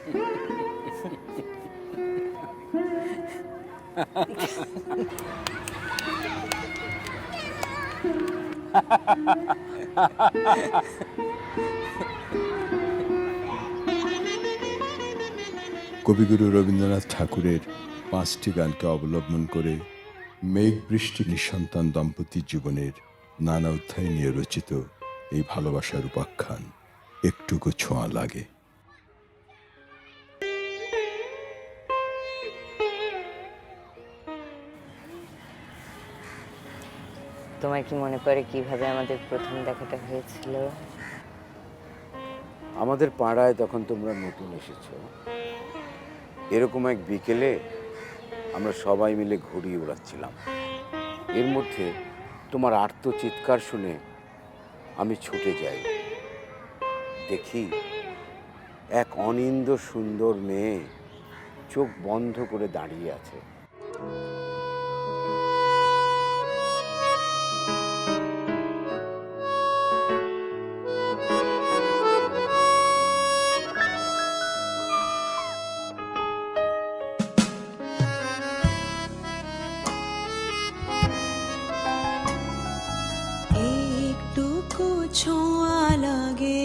কবিগুরু রবীন্দ্রনাথ ঠাকুরের 5টি গানকে অবলম্বন করে মেঘ বৃষ্টি নিঃসন্তান দম্পতির জীবনের নানা অধ্যায় নিয়ে রচিত এই ভালোবাসার উপাখ্যান একটুকু ছোঁয়া লাগে। তোমার কি মনে পড়ে কিভাবে আমাদের প্রথম দেখাটা হয়েছিল? আমাদের পাড়ায় তখন তোমরা নতুন এসেছো। এরকম এক বিকেলে আমরা সবাই মিলে ঘুড়ি উড়াচ্ছিলাম। এর মধ্যে তোমার আর্ত চিৎকার শুনে আমি ছুটে যাই। দেখি এক অনিন্দ্য সুন্দর মেয়ে চোখ বন্ধ করে দাঁড়িয়ে আছে। ছোঁয়া লাগে,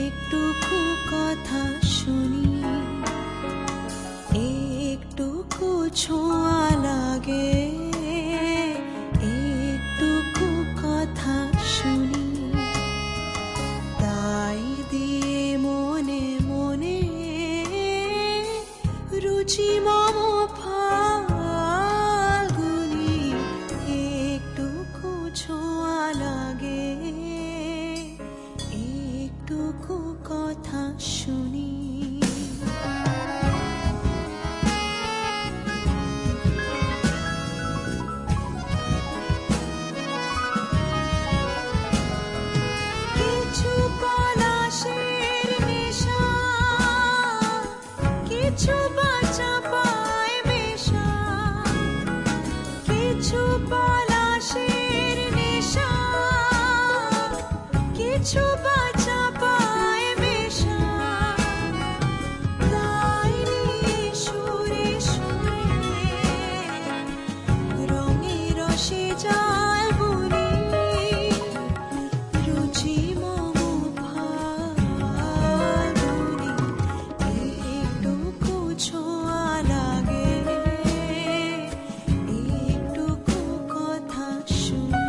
একটুকু কথা শুনি, একটুকু ছোঁয়া লাগে, একটুকু কথা শুনি, তাই দিয়ে মনে মনে রুচি মম ফাল্গুনি, একটুকু ছোঁয়া লাগে, একটুকু কথা শুনি। কিছু পলাশের নেশা, কিছু বাঁচা পায় মেশা, কিছু পলাশের নেশা, কিছু বাঁচা পায় মেশা, তাই নিয়ে সুরে সুরে রঙে রসে জাল বুনি, রুচি মম ফাল্গুনি, একটুকু ছোঁয়া লাগে, একটুকু কথা শুনি।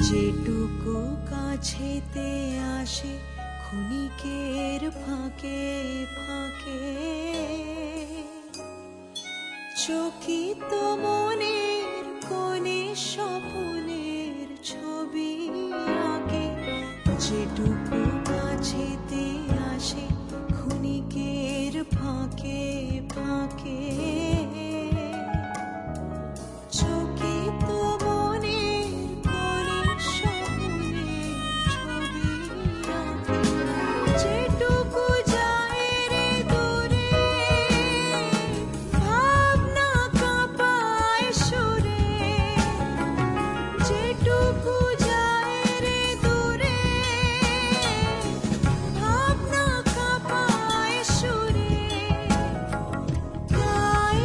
যেটুকু কাছেতে আসে ক্ষণিকের ফাঁকে ফাঁকে, চকিত মনের কোণে স্বপ্নের ছবি আঁকে, যেটুকু কাছেতে আসে ক্ষণিকের ফাঁকে ফাঁকে, চকিত মনের কোণে স্বপ্নের ছবি আঁকে, যেটুকু যায় রে দূরে ভাবনা কাঁপায় সুরে, যেটুকু যায় রে দূরে ভাবনা কাঁপায় সুরে, তাই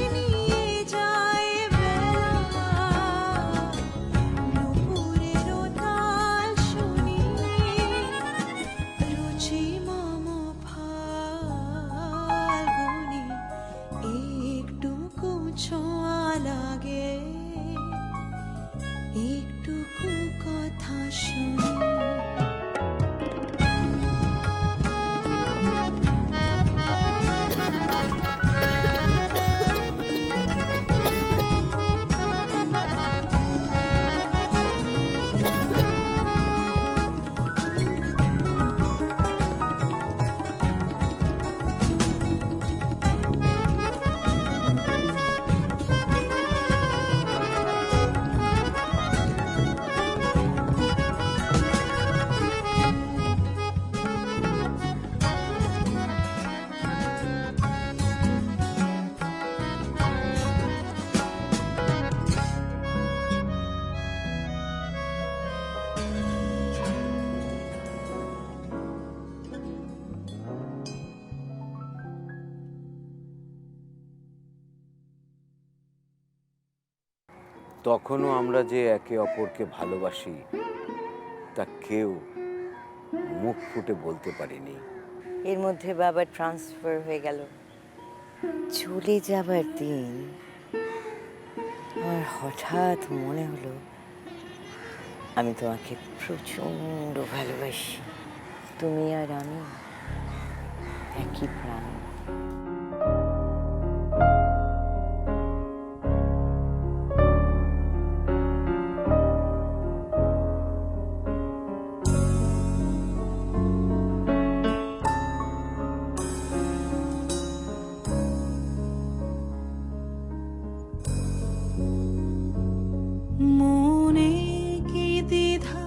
তখনও আমরা যে একে অপরকে ভালোবাসি তা কেউ মুখ ফুটে বলতে পারিনি। এর মধ্যে বাবার ট্রান্সফার হয়ে গেল। চলে যাবার দিন আমার হঠাৎ মনে হলো আমি তোমাকে প্রচণ্ড ভালোবাসি। তুমি আর আমি একই প্রাণ। মনে কি দ্বিধা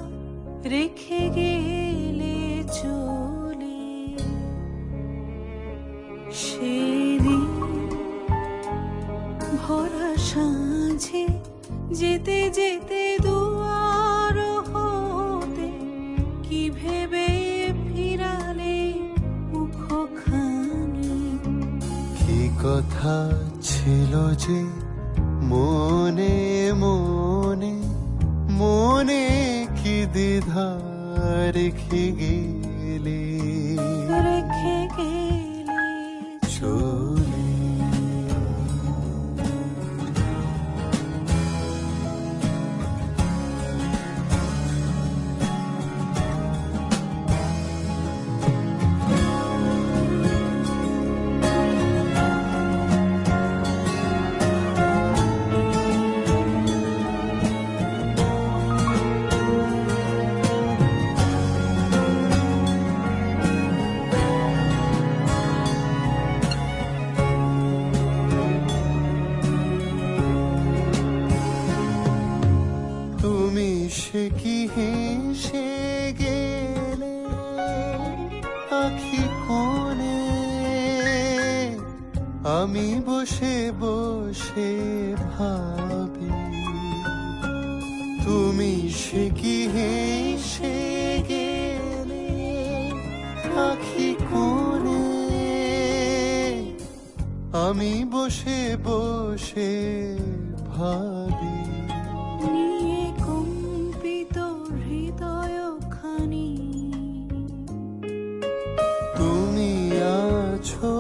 রেখে গেলে চলে, সেদিন ভরা সাঁঝে যেতে যেতে দুয়ার হতে কি ভেবে ফিরালে মুখখানি। কি কথা ছিল যে মনে মনে, মনে কি দ্বিধা রেখে গেলে রেখে গেলে চলে। তুমি সে কি হেসে গেলে আখি কোণে, আমি বসে বসে ভাবি। তুমি সে কি হেসে গেলে আখি কোণে, আমি বসে বসে ভাবি। নিয়ে কম্পিত হৃদয়খানি, তুমি আছো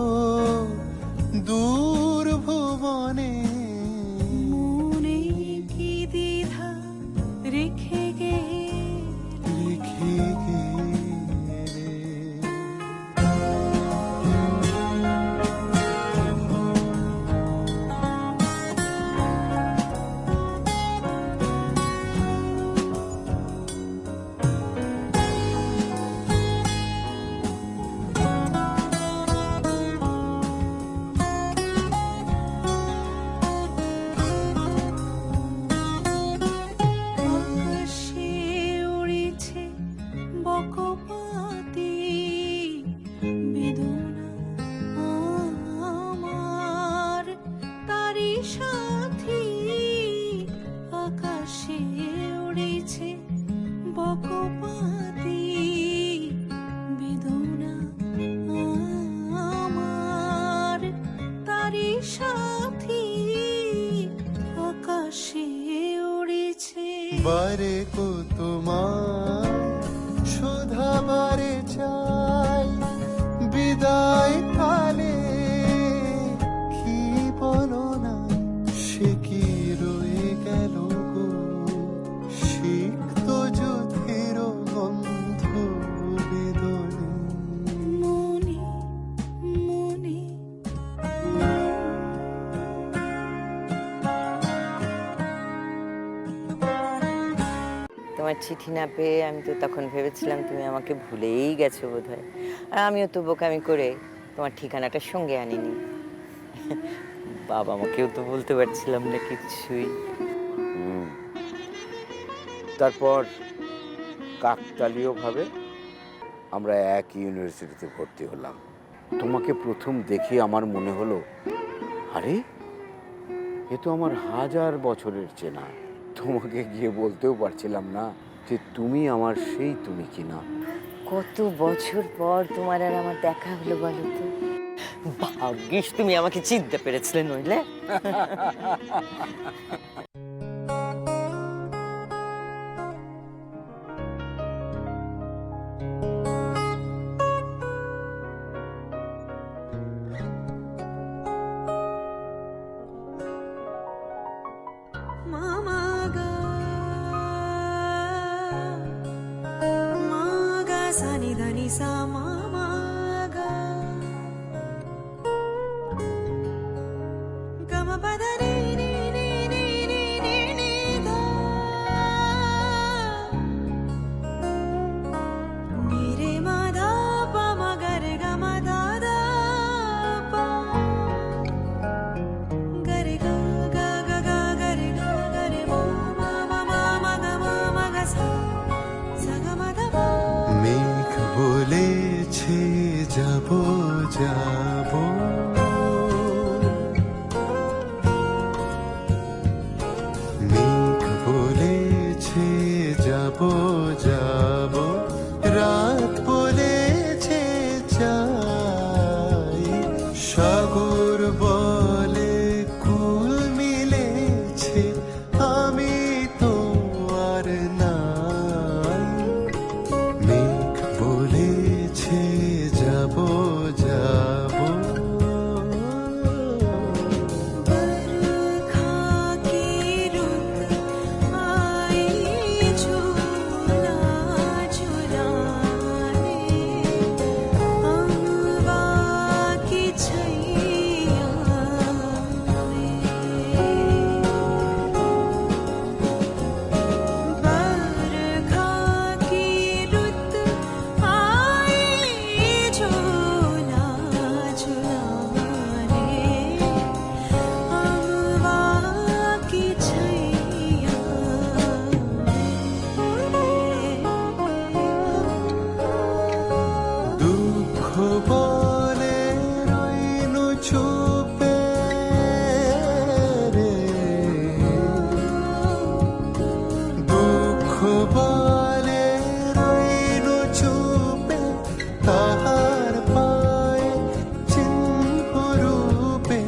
দূর ভুবনে, মনে কি দ্বিধা রেখে গেলে লিখে গেলে। আকাশে উড়েছে বকপাতি বেদনা আমার তারি সাথী। আকাশে উড়েছে বকপাতি বেদনা আমার তারি সাথী। আকাশে উড়েছে বারে কো তোমার শোধাবারে চাই, বিদায় কালে কি বলো না, সে কি রয়ে গেল গো সিক্ত যুদ্ধের গন্ধ বেদনে। মনে মনে তোমার চিঠি না পেয়ে আমি তো তখন ভেবেছিলাম তুমি আমাকে ভুলেই গেছো বোধহয়। আর আমিও তো বোকামি করে তোমার ঠিকানাটা সঙ্গে আনিনি। বাবা মাকেও তো বলতে পারছিলাম না কিছুই। তারপর কাকতালীয়ভাবে আমরা এক ইউনিভার্সিটিতে ভর্তি হলাম। তোমাকে প্রথম দেখে আমার মনে হলো, আরে এ তো আমার 1000 বছরের চেনা। তোমাকে গিয়ে বলতেও পারছিলাম না যে তুমি আমার সেই তুমি কিনা। কত বছর পর তোমার আর আমার দেখা হলো বলো তো। ভাগ্যিস তুমি আমাকে চিনতে পেরেছিলে, নইলে যাব যাব মেঘ বলেছে যাব যাব রাত বলেছে যাই সাগর বলে কুল মিলেছে আমি তো আর নাই মেঘ বলেছে যাব যাব बरखा की रुत आई झूला झुलाने अम्बा की छैया बरखा की रुत आई झूला झुलाने अम्बा की छैया দুঃখ বলে রইনু চুপে রে দুঃখ বলে রইনু চুপে তাহার পায়ে চিহ্ন রূপে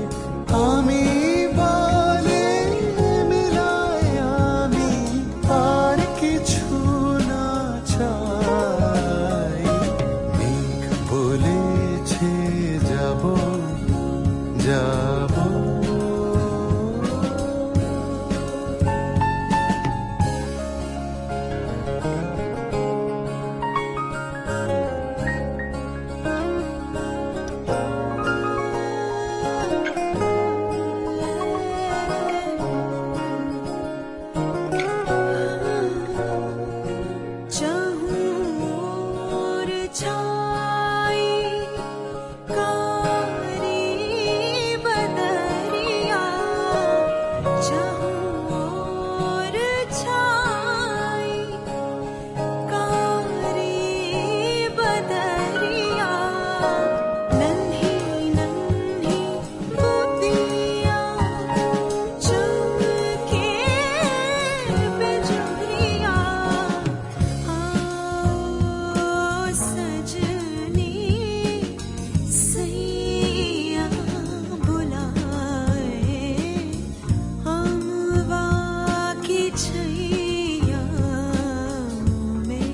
আমি বলে মিলাই আমি আর কিছু না চাই মেঘ বলেছে যাব যাব चहूर छाई कारी बदरिया चहूर छाई कारी बदरिया नन्ही नन्ही गोपियाँ चमके बिजुरिया आओ सजनी सैया बुलाए अम्बा की छैया में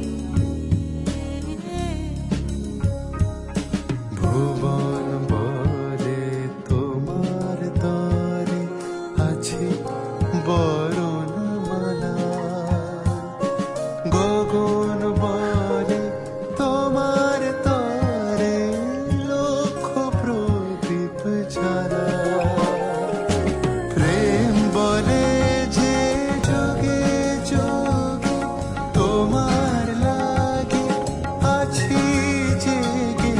ভুবন বলে তোমার তরে আছে বরণ মালা গগন বলে তোমার তরে লক্ষ প্রদীপ জ্বালা প্রেম বলে যে যোগে যোগে তোমার লাগে আছি জেগে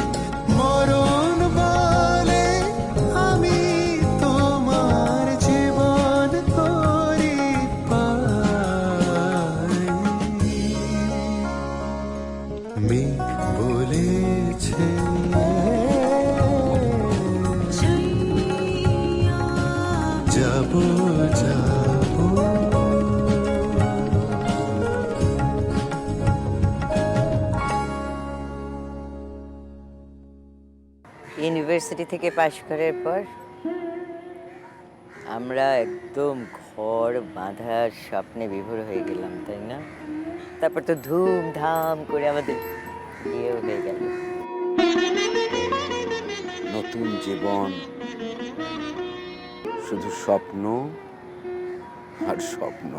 মরণ বলে আমি তোমার জীবন করি পাই মেঘ বলেছে छैया যাব যাব ইউনিভার্সিটি থেকে পাশ করার পর আমরা একদম ঘর বাঁধার স্বপ্নে বিভোর হয়ে গেলাম, তাই না? তারপর তো ধুমধাম করে আমাদের বিয়েও হয়ে গেল। নতুন জীবন, শুধু স্বপ্ন আর স্বপ্ন।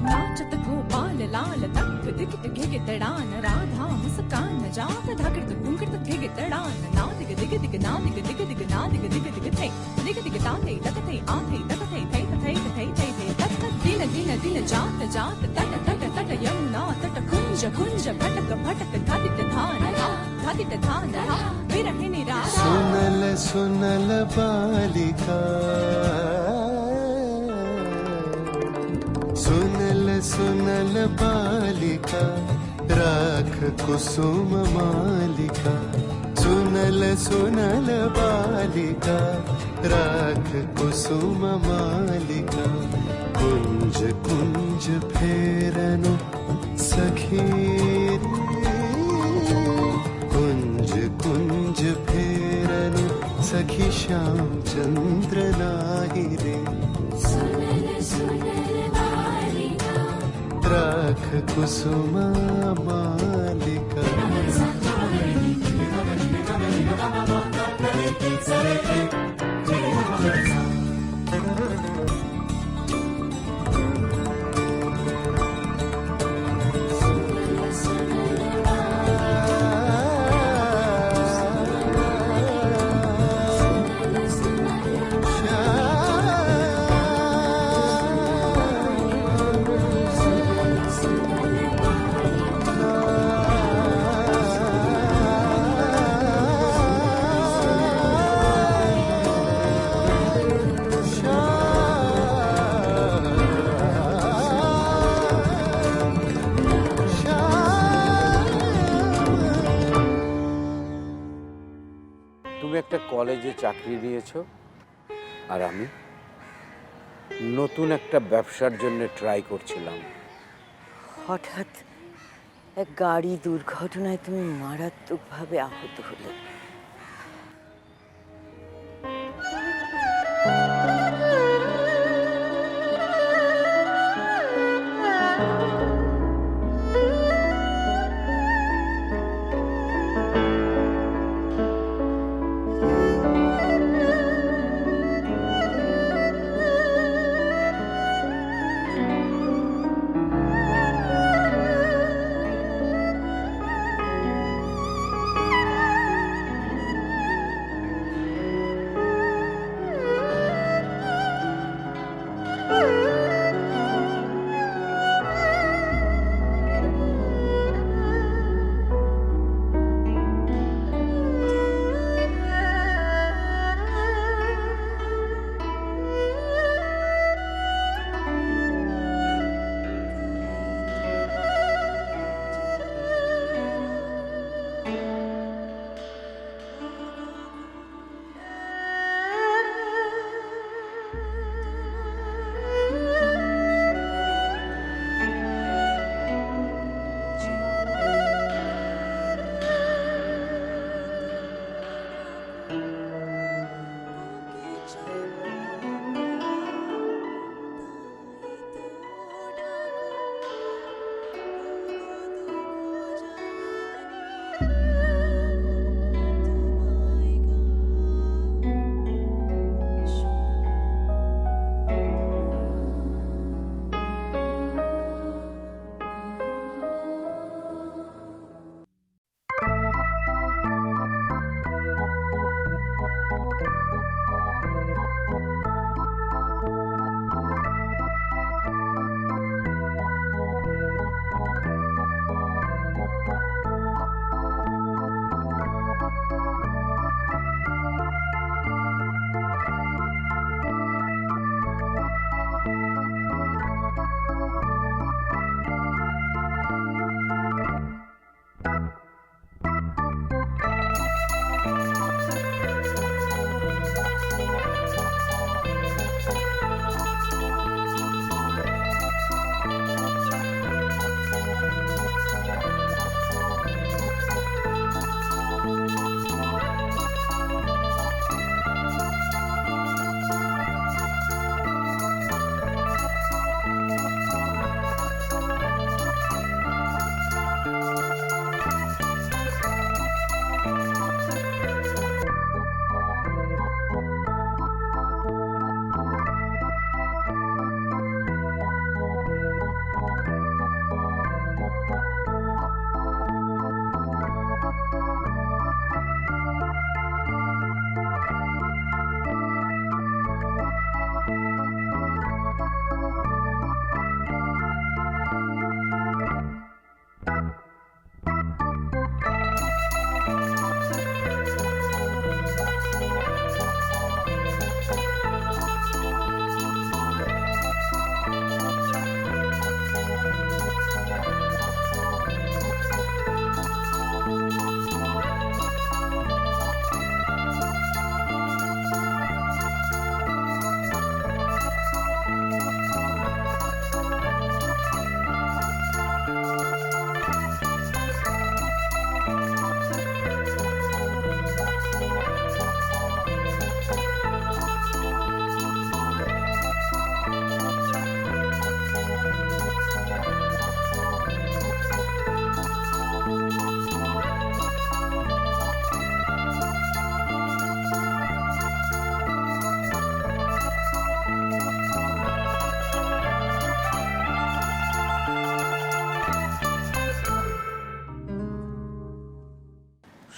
नाचत गोपाल लाल तक दिगत घिग तड़ान राधा मुस्कान जात धागत घुंगट घिग तड़ान ना दिग दिग दिग ना दिग दिग दिग ना दिग दिग दिग थे दिग दिग ता थे तक थे आ थे तक थे थे थे थे थे थे तक दिन दिन दिन जात जात तट तट तट यमुना तट कुंज कुंज भटक भटक धातिट धान धातिट धान विरह निराशा सुनल सुनल बालिका सुनल सुनल बालिका राख कुसुम मालिका सुनल सुनल बालिका राख कुसुम मालिका कुंज कुंज फेरनु सखी कुंज कुंज फेरनु सखी श्याम चंद्र नाही रे राख कुसुम मालिका তুমি একটা কলেজে চাকরি নিয়েছো আর আমি নতুন একটা ব্যবসার জন্য ট্রাই করছিলাম। হঠাৎ এক গাড়ি দুর্ঘটনায় তুমি মারাত্মকভাবে আহত হলে।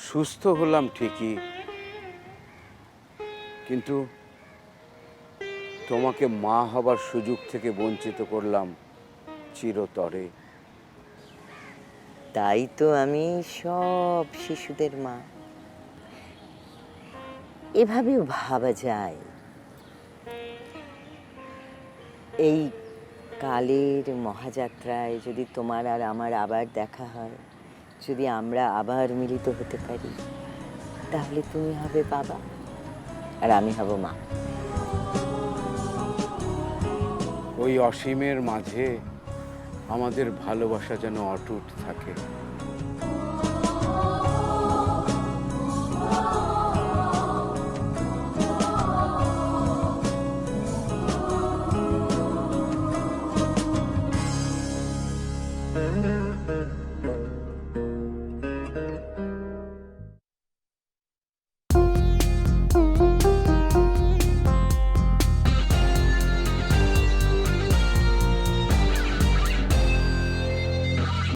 সুস্থ হলাম ঠিকই, কিন্তু তোমাকে মা হবার সুযোগ থেকে বঞ্চিত করলাম চিরতরে। তাই তো আমি সব শিশুদের মা। এভাবেও ভাবা যায়, এই কালের মহাযাত্রায় যদি তোমার আর আমার আবার দেখা হয়, যদি আমরা আবার মিলিত হতে পারি, তাহলে তুমি হবে বাবা আর আমি হব মা। ওই অসীমের মাঝে আমাদের ভালোবাসা যেন অটুট থাকে।